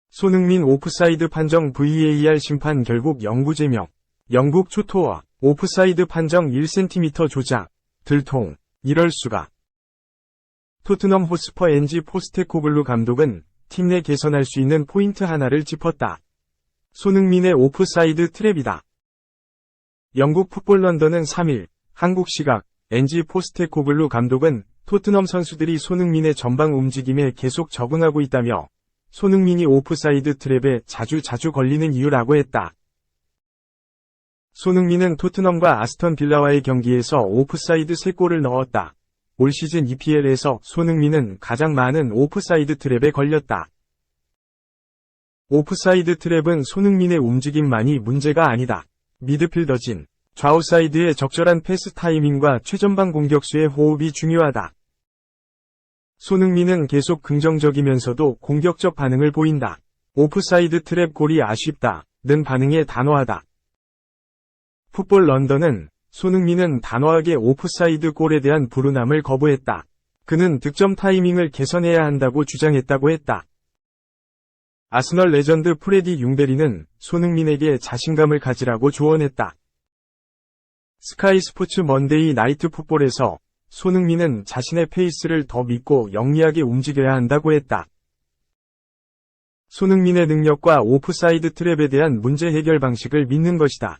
손흥민 오프사이드 판정 VAR 심판 결국 영구 제명. 영국 초토화. 오프사이드 판정 1cm 조작. 들통. 이럴 수가. 토트넘 호스퍼 엔지 포스테코글루 감독은 팀 내 개선할 수 있는 포인트 하나를 짚었다. 손흥민의 오프사이드 트랩이다. 영국 풋볼 런던은 3일 한국 시각 엔지 포스테코글루 감독은 토트넘 선수들이 손흥민의 전방 움직임에 계속 적응하고 있다며 손흥민이 오프사이드 트랩에 자주 걸리는 이유라고 했다. 손흥민은 토트넘과 아스턴 빌라와의 경기에서 오프사이드 3골을 넣었다. 올 시즌 EPL에서 손흥민은 가장 많은 오프사이드 트랩에 걸렸다. 오프사이드 트랩은 손흥민의 움직임만이 문제가 아니다. 미드필더진, 좌우사이드의 적절한 패스 타이밍과 최전방 공격수의 호흡이 중요하다. 손흥민은 계속 긍정적이면서도 공격적 반응을 보인다. 오프사이드 트랩 골이 아쉽다.는 반응에 단호하다. 풋볼 런던은 손흥민은 단호하게 오프사이드 골에 대한 불운함을 거부했다. 그는 득점 타이밍을 개선해야 한다고 주장했다고 했다. 아스널 레전드 프레디 융베리는 손흥민에게 자신감을 가지라고 조언했다. 스카이 스포츠 먼데이 나이트 풋볼에서 손흥민은 자신의 페이스를 더 믿고 영리하게 움직여야 한다고 했다. 손흥민의 능력과 오프사이드 트랩에 대한 문제 해결 방식을 믿는 것이다.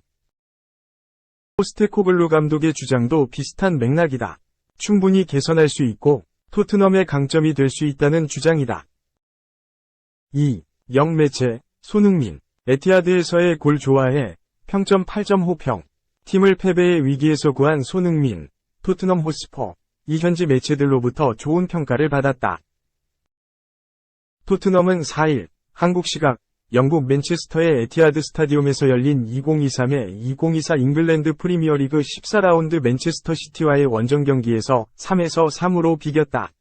포스테코글루 감독의 주장도 비슷한 맥락이다. 충분히 개선할 수 있고 토트넘의 강점이 될 수 있다는 주장이다. 2. 영매체, 손흥민, 에티하드에서의 골 좋아해, 평점 8점 호평. 팀을 패배의 위기에서 구한 손흥민, 토트넘 호스퍼, 이 현지 매체들로부터 좋은 평가를 받았다. 토트넘은 4일, 한국 시각, 영국 맨체스터의 에티하드 스타디움에서 열린 2023-2024 잉글랜드 프리미어리그 14라운드 맨체스터 시티와의 원정 경기에서 3-3으로 비겼다.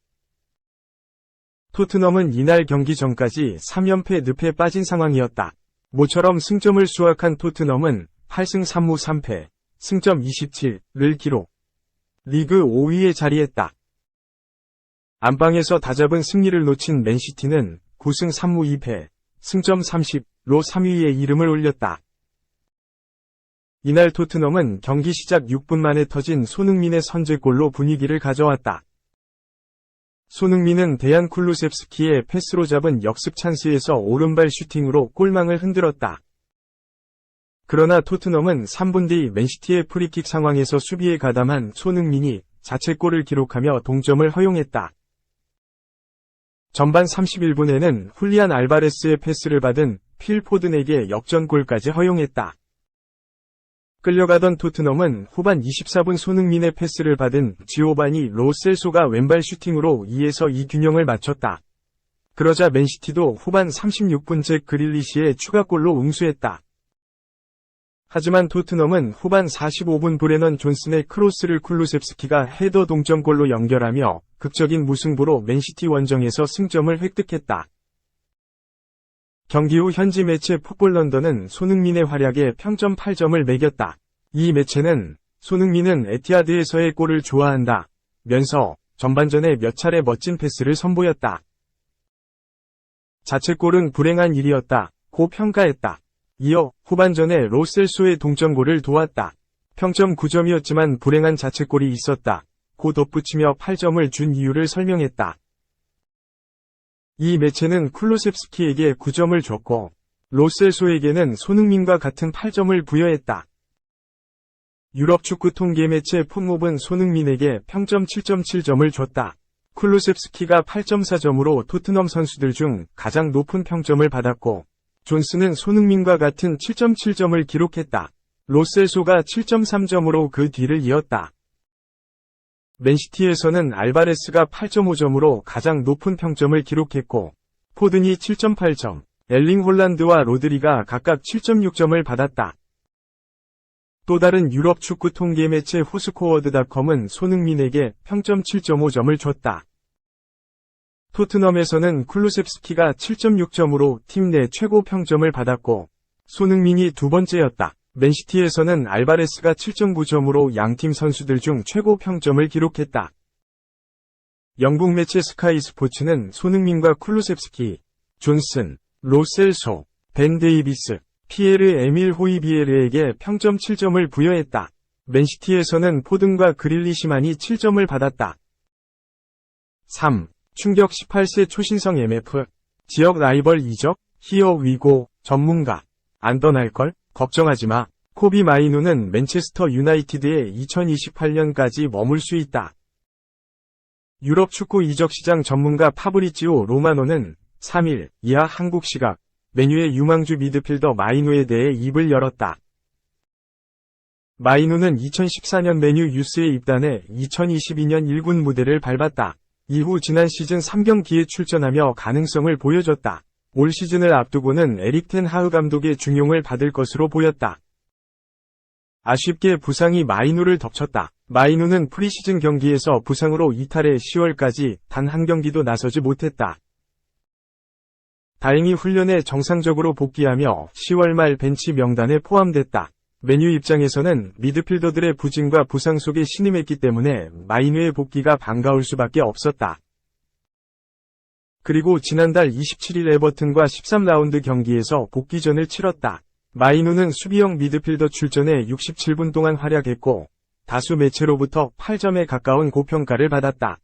토트넘은 이날 경기 전까지 3연패 늪에 빠진 상황이었다. 모처럼 승점을 수확한 토트넘은 8승 3무 3패, 승점 27를 기록. 리그 5위에 자리했다. 안방에서 다잡은 승리를 놓친 맨시티는 9승 3무 2패, 승점 30로 3위에 이름을 올렸다. 이날 토트넘은 경기 시작 6분 만에 터진 손흥민의 선제골로 분위기를 가져왔다. 손흥민은 데얀 쿨루셉스키의 패스로 잡은 역습 찬스에서 오른발 슈팅으로 골망을 흔들었다. 그러나 토트넘은 3분 뒤 맨시티의 프리킥 상황에서 수비에 가담한 손흥민이 자책골을 기록하며 동점을 허용했다. 전반 31분에는 훌리안 알바레스의 패스를 받은 필 포든에게 역전골까지 허용했다. 끌려가던 토트넘은 후반 24분 손흥민의 패스를 받은 지오바니 로 셀소가 왼발 슈팅으로 2-2 균형을 맞췄다. 그러자 맨시티도 후반 36분 잭 그릴리시의 추가골로 응수했다. 하지만 토트넘은 후반 45분 브레넌 존슨의 크로스를 쿨루셉스키가 헤더 동점골로 연결하며 극적인 무승부로 맨시티 원정에서 승점을 획득했다. 경기 후 현지 매체 풋볼 런던은 손흥민의 활약에 평점 8점을 매겼다. 이 매체는 손흥민은 에티하드에서의 골을 좋아한다 면서 전반전에 몇 차례 멋진 패스를 선보였다. 자책골은 불행한 일이었다고 평가했다. 이어 후반전에 로셀소의 동점골을 도왔다. 평점 9점이었지만 불행한 자책골이 있었다고 덧붙이며 8점을 준 이유를 설명했다. 이 매체는 쿨루셉스키에게 9점을 줬고 로셀소에게는 손흥민과 같은 8점을 부여했다. 유럽 축구 통계 매체 풋몹은 손흥민에게 평점 7.7점을 줬다. 쿨루셉스키가 8.4점으로 토트넘 선수들 중 가장 높은 평점을 받았고 존슨은 손흥민과 같은 7.7점을 기록했다. 로셀소가 7.3점으로 그 뒤를 이었다. 맨시티에서는 알바레스가 8.5점으로 가장 높은 평점을 기록했고 포든이 7.8점, 엘링 홀란드와 로드리가 각각 7.6점을 받았다. 또 다른 유럽 축구 통계 매체 호스코어드닷컴은 손흥민에게 평점 7.5점을 줬다. 토트넘에서는 쿨루셉스키가 7.6점으로 팀 내 최고 평점을 받았고 손흥민이 두 번째였다. 맨시티에서는 알바레스가 7.9점으로 양팀 선수들 중 최고 평점을 기록했다. 영국 매체 스카이 스포츠는 손흥민과 쿨루셉스키, 존슨, 로셀소, 벤 데이비스, 피에르 에밀 호이비에르에게 평점 7점을 부여했다. 맨시티에서는 포든과 그릴리시만이 7점을 받았다. 3. 충격 18세 초신성 MF. 지역 라이벌 이적, 히어 위고, 전문가. 안 떠날걸? 걱정하지마. 코비 마이누는 맨체스터 유나이티드에 2028년까지 머물 수 있다. 유럽 축구 이적 시장 전문가 파브리지오 로마노는 3일 이하 한국 시각 맨유의 유망주 미드필더 마이누에 대해 입을 열었다. 마이누는 2014년 맨유 유스에 입단해 2022년 1군 무대를 밟았다. 이후 지난 시즌 3경기에 출전하며 가능성을 보여줬다. 올 시즌을 앞두고는 에릭 텐 하흐 감독의 중용을 받을 것으로 보였다. 아쉽게 부상이 마이누를 덮쳤다. 마이누는 프리시즌 경기에서 부상으로 이탈해 10월까지 단 한 경기도 나서지 못했다. 다행히 훈련에 정상적으로 복귀하며 10월 말 벤치 명단에 포함됐다. 맨유 입장에서는 미드필더들의 부진과 부상 속에 신임했기 때문에 마이누의 복귀가 반가울 수밖에 없었다. 그리고 지난달 27일 에버튼과 13라운드 경기에서 복귀전을 치렀다. 마이누는 수비형 미드필더 출전에 67분 동안 활약했고 다수 매체로부터 8점에 가까운 고평가를 받았다.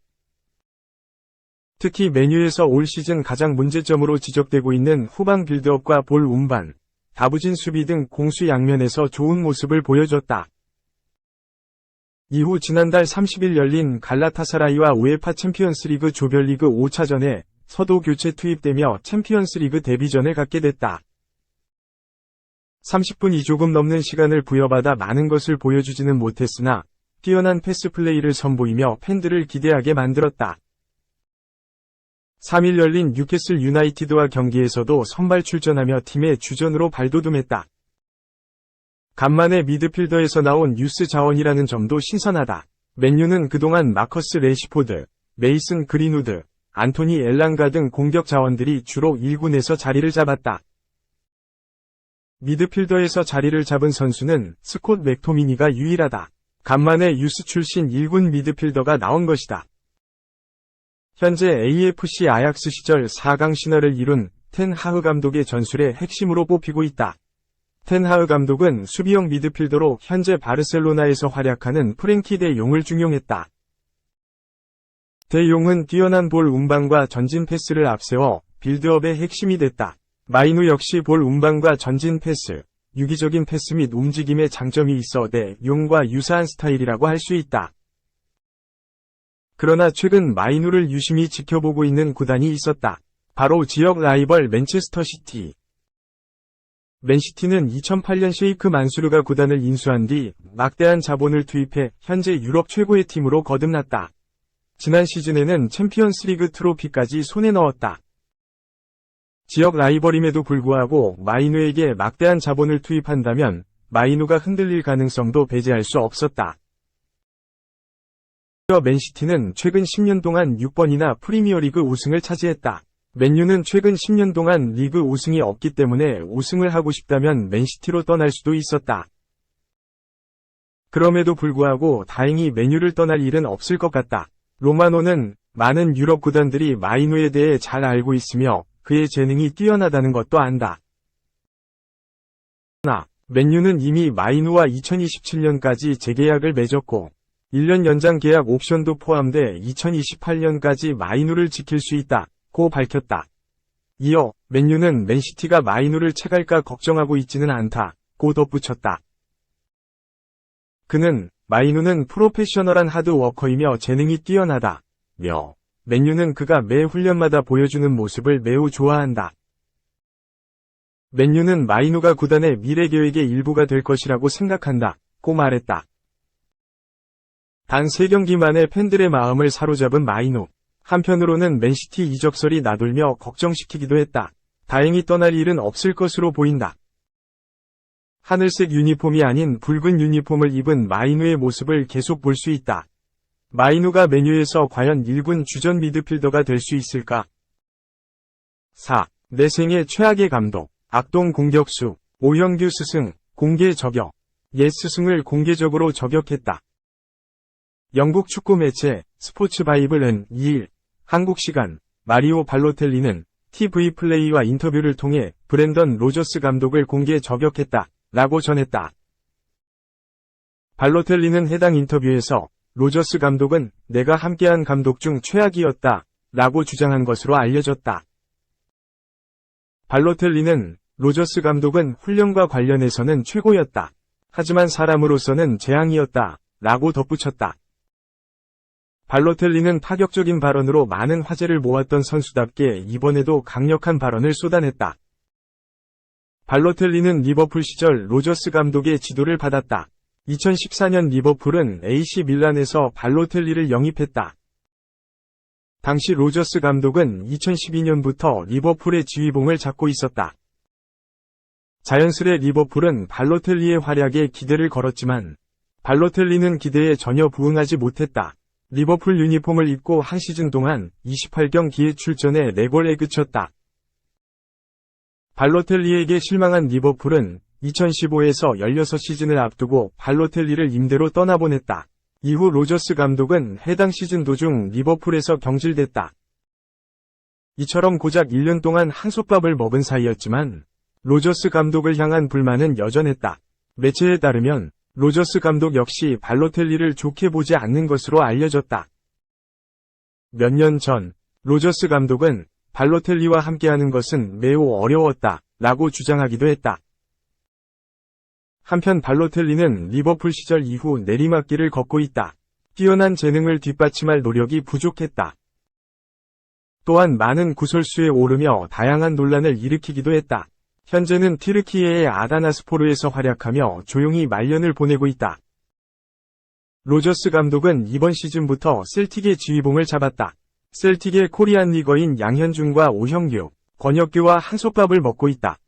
특히 맨유에서 올 시즌 가장 문제점으로 지적되고 있는 후방 빌드업과 볼 운반, 다부진 수비 등 공수 양면에서 좋은 모습을 보여줬다. 이후 지난달 30일 열린 갈라타사라이와 우에파 챔피언스리그 조별리그 5차전에 서도 교체 투입되며 챔피언스리그 데뷔전을 갖게 됐다. 30분이 조금 넘는 시간을 부여받아 많은 것을 보여주지는 못했으나 뛰어난 패스 플레이를 선보이며 팬들을 기대하게 만들었다. 3일 열린 뉴캐슬 유나이티드와 경기에서도 선발 출전하며 팀의 주전으로 발돋움했다. 간만에 미드필더에서 나온 유스 자원이라는 점도 신선하다. 맨유는 그동안 마커스 레시포드, 메이슨 그린우드, 안토니 엘랑가 등 공격 자원들이 주로 1군에서 자리를 잡았다. 미드필더에서 자리를 잡은 선수는 스콧 맥토미니가 유일하다. 간만에 유스 출신 1군 미드필더가 나온 것이다. 현재 AFC 아약스 시절 4강 신화를 이룬 텐 하흐 감독의 전술의 핵심으로 뽑히고 있다. 텐 하흐 감독은 수비형 미드필더로 현재 바르셀로나에서 활약하는 프랭키 데 용을 중용했다. 데 용은 뛰어난 볼 운반과 전진 패스를 앞세워 빌드업의 핵심이 됐다. 마이누 역시 볼 운반과 전진 패스, 유기적인 패스 및 움직임에 장점이 있어 데 용과 유사한 스타일이라고 할 수 있다. 그러나 최근 마이누를 유심히 지켜보고 있는 구단이 있었다. 바로 지역 라이벌 맨체스터 시티. 맨시티는 2008년 셰이크 만수르가 구단을 인수한 뒤 막대한 자본을 투입해 현재 유럽 최고의 팀으로 거듭났다. 지난 시즌에는 챔피언스리그 트로피까지 손에 넣었다. 지역 라이벌임에도 불구하고 마이누에게 막대한 자본을 투입한다면 마이누가 흔들릴 가능성도 배제할 수 없었다. 맨시티는 최근 10년 동안 6번이나 프리미어리그 우승을 차지했다. 맨유는 최근 10년 동안 리그 우승이 없기 때문에 우승을 하고 싶다면 맨시티로 떠날 수도 있었다. 그럼에도 불구하고 다행히 맨유를 떠날 일은 없을 것 같다. 로마노는 많은 유럽 구단들이 마이누에 대해 잘 알고 있으며 그의 재능이 뛰어나다는 것도 안다. 그러나 맨유는 이미 마이누와 2027년까지 재계약을 맺었고 1년 연장 계약 옵션도 포함돼 2028년까지 마이누를 지킬 수 있다고 밝혔다. 이어 맨유는 맨시티가 마이누를 채갈까 걱정하고 있지는 않다고 덧붙였다. 그는 마이누는 프로페셔널한 하드워커이며 재능이 뛰어나다며 맨유는 그가 매 훈련마다 보여주는 모습을 매우 좋아한다. 맨유는 마이누가 구단의 미래 계획의 일부가 될 것이라고 생각한다고 말했다. 단 3경기 만에 팬들의 마음을 사로잡은 마이누. 한편으로는 맨시티 이적설이 나돌며 걱정시키기도 했다. 다행히 떠날 일은 없을 것으로 보인다. 하늘색 유니폼이 아닌 붉은 유니폼을 입은 마이누의 모습을 계속 볼 수 있다. 마이누가 맨유에서 과연 1군 주전 미드필더가 될 수 있을까? 4. 내 생애 최악의 감독. 악동 공격수. 오형규 스승. 공개 저격. 옛 스승을 공개적으로 저격했다. 영국 축구 매체 스포츠 바이블은 2일 한국 시간 마리오 발로텔리는 TV 플레이와 인터뷰를 통해 브렌던 로저스 감독을 공개 저격했다 라고 전했다. 발로텔리는 해당 인터뷰에서 로저스 감독은 내가 함께한 감독 중 최악이었다 라고 주장한 것으로 알려졌다. 발로텔리는 로저스 감독은 훈련과 관련해서는 최고였다. 하지만 사람으로서는 재앙이었다 라고 덧붙였다. 발로텔리는 파격적인 발언으로 많은 화제를 모았던 선수답게 이번에도 강력한 발언을 쏟아냈다. 발로텔리는 리버풀 시절 로저스 감독의 지도를 받았다. 2014년 리버풀은 AC 밀란에서 발로텔리를 영입했다. 당시 로저스 감독은 2012년부터 리버풀의 지휘봉을 잡고 있었다. 자연스레 리버풀은 발로텔리의 활약에 기대를 걸었지만 발로텔리는 기대에 전혀 부응하지 못했다. 리버풀 유니폼을 입고 한 시즌 동안 28경기에 출전해 4골에 그쳤다. 발로텔리에게 실망한 리버풀은 2015에서 16시즌을 앞두고 발로텔리를 임대로 떠나보냈다. 이후 로저스 감독은 해당 시즌 도중 리버풀에서 경질됐다. 이처럼 고작 1년 동안 한솥밥을 먹은 사이였지만 로저스 감독을 향한 불만은 여전했다. 매체에 따르면 로저스 감독 역시 발로텔리를 좋게 보지 않는 것으로 알려졌다. 몇 년 전 로저스 감독은 발로텔리와 함께하는 것은 매우 어려웠다 라고 주장하기도 했다. 한편 발로텔리는 리버풀 시절 이후 내리막길을 걷고 있다. 뛰어난 재능을 뒷받침할 노력이 부족했다. 또한 많은 구설수에 오르며 다양한 논란을 일으키기도 했다. 현재는 튀르키예의 아다나스포르에서 활약하며 조용히 말년을 보내고 있다. 로저스 감독은 이번 시즌부터 셀틱의 지휘봉을 잡았다. 셀틱의 코리안 리거인 양현준과 오형규, 권혁규와 한솥밥을 먹고 있다.